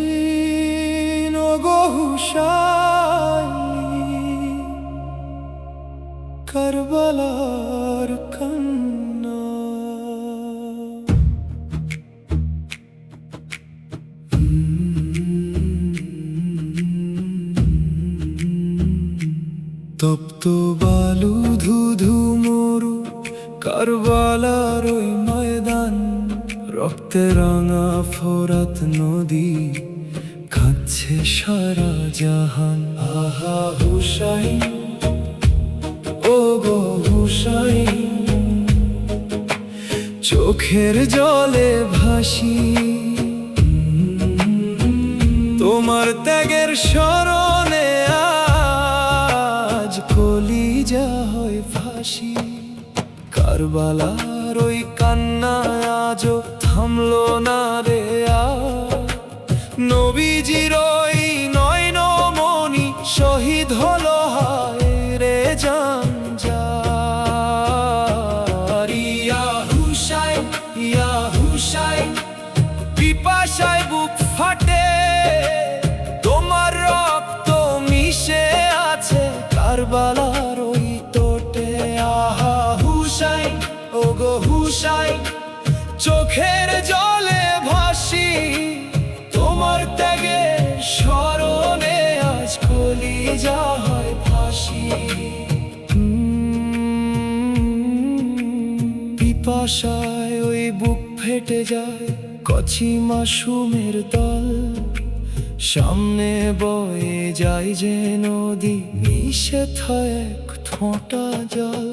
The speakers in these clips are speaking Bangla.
হুসাইন ওগো হুসাইন, কারবালার কান্না। তপ্ত বালু ধুধু মরু কারবালার ওই ময়দান, রক্তে রাঙা ফোরাত নদী, কাঁদছে সারা জাহান। আহা হুসাইন ওগো হুসাইন, চোখের জলে ভাসি তোমার ত্যাগের স্মরণে, আজ কলিজা হয় ফাঁসি। কারবালার ওই কান্না আজও থামলো না রে। নবীজির ওই নয়নমণি শহীদ হলো হায় রে জানজার। ইয়া হুসাইন ইয়া হুসাইন, পিপাসায় বুক ফাটে, তোমার রক্ত মিশে আছে কারবালার ওই তোটে। আহা হুসাইন ওগো হুসাইন, চোখের জলে ভাসি তোমার ত্যাগের স্মরণে, আজ কলিজা হয় ফাঁসি। পিপাসায় ওই বুক ফেটে যায়, কচি মাসুমের দল, সামনে বয়ে যায় যে নদী, মিশে থয় এক ফোঁটা জল।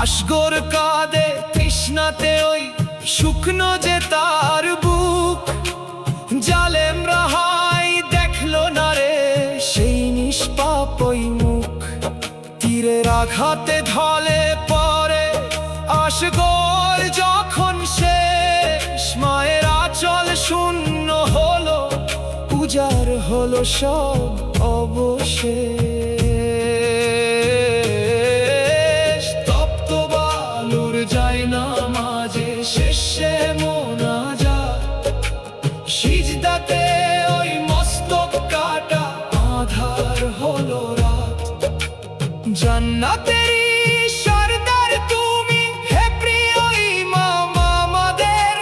আসগর কাঁদে তৃষ্ণাতে ওই শুকনো যে তার বুক, জালেম রাহাই দেখলো না রে সেই নিষ্পাপ ওই মুখ। তীরের আঘাতে ঢলে পরে আসগর যখন শেষ, মায়ের আঁচল শূন্য হলো, উজাড় হলো সব অবশেষ। তপ্ত বালুর যায় না মাঝে শেষে মোনাজাত, সিজদাতে ওই মস্তক কাটা, আধার হলো রাত। জান্নাতেরই সরদার তুমি, হে প্রিয় ইমাম আমাদের,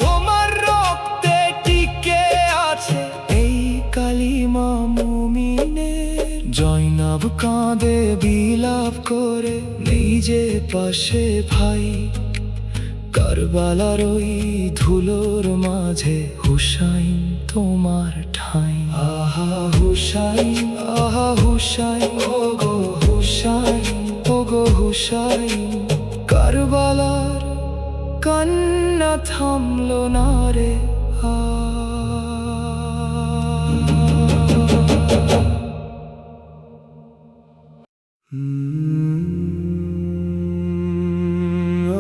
তোমার রক্তে টিকে আছে এই কালিমা মুমিনের। জয়নাব কাঁদে বিলাপ করে, নেই যে পাশে ভাই, কারবালার ওই ধুলোর মাঝে হুসাইন তোমার ঠাঁই। আহা হুসাইন আহা হুসাইন ওগো হুসাইন ওগো হুসাইন, কারবালার কান্না থামলো না রে।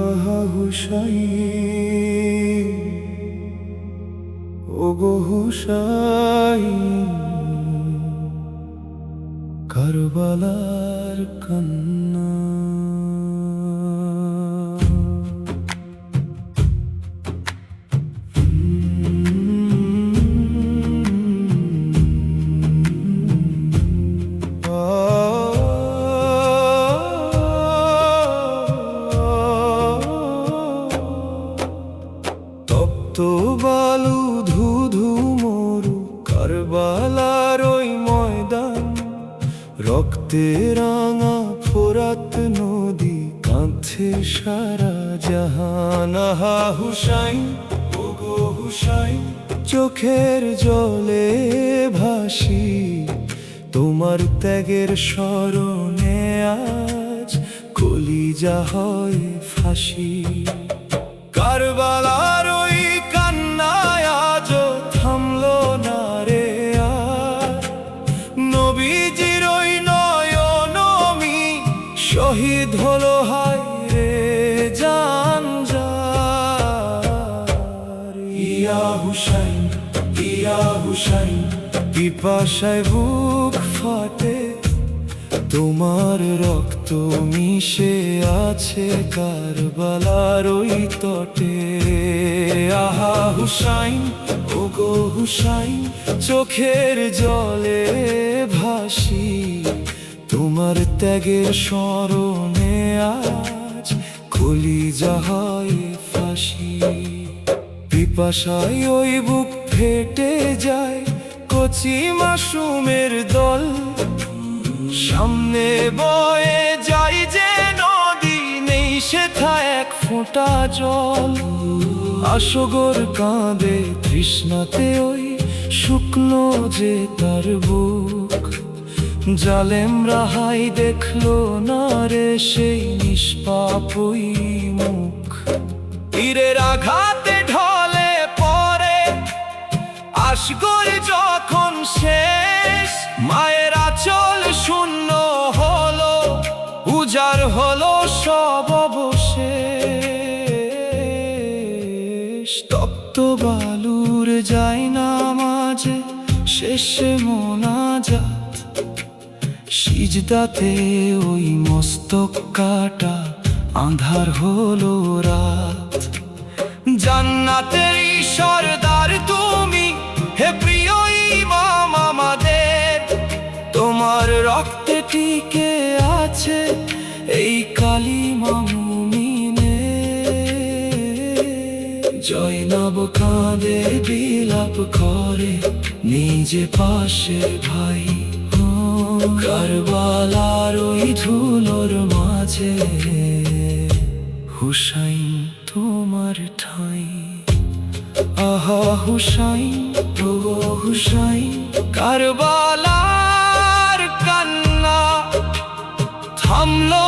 আহা হুসাইন ওগো হুসাইন, কারবালার কান্না। তপ্ত বালু ধুধু মরু কারবালার ওই ময়দান, রক্তে রাঙা ফোরাত নদী, কাঁদছে সারা জাহান। আহা হুসাইন ওগো হুসাইন, চোখের জলে ভাসি তোমার ত্যাগের স্মরণে, আজ কলিজা হয় ফাঁসি। কারবালার ওই কান্নায় আজও থামলো না রে। নবীজির ওই নয়নমণি শহীদ হলো হায় রে জানজার। ইয়া হুসাইন ইয়া হুসাইন, পিপাসায় বুক ফাটে, তোমার রক্ত মিশে আছে কারবালার ওই তটে। আহা হুসাইন, ওগো হুসাইন, চোখের জলে ভাসি তোমার ত্যাগের স্মরণে আজ কলিজা হয় ফাঁসি। পিপাসায় ওই বুক ফেটে যায়, কচি মাসুমের দল সামনে বয়ে যাই যে নদী, নেই সেথা এক ফোঁটা জল। আসগর কাঁদে তৃষ্ণাতে ওই শুকনো যে তার বুক, জালেম রাহাই দেখলো না রে সেই নিষ্পাপ ওই মুখ। তীরের আঘাতে ঢলে পড়ে আসগর যখন শেষ, মায়ের আঁচল শূন্য হলো, উজাড় হলো সব অবশেষ। তপ্ত বালুর যায় না মাঝে শেষে মোনাজাত, সিজদাতে ওই মস্তক কাটা আঁধার হলো রাত। জান্নাতের সরদার তুমি, হে প্রিয় ইমাম আমাদের, তোমার রক্তে টিকে আছে এই কালিমা মুমিনের। জয়নব কাঁদে বিলাপ করে নিজে পাশে ভাই, কারবালার ওই ধুলোর মাঝে হুসাইন তোমার ঠাঁই। আহা হুসাইন, ওগো হুসাইন, কারবালার কান্না থামলো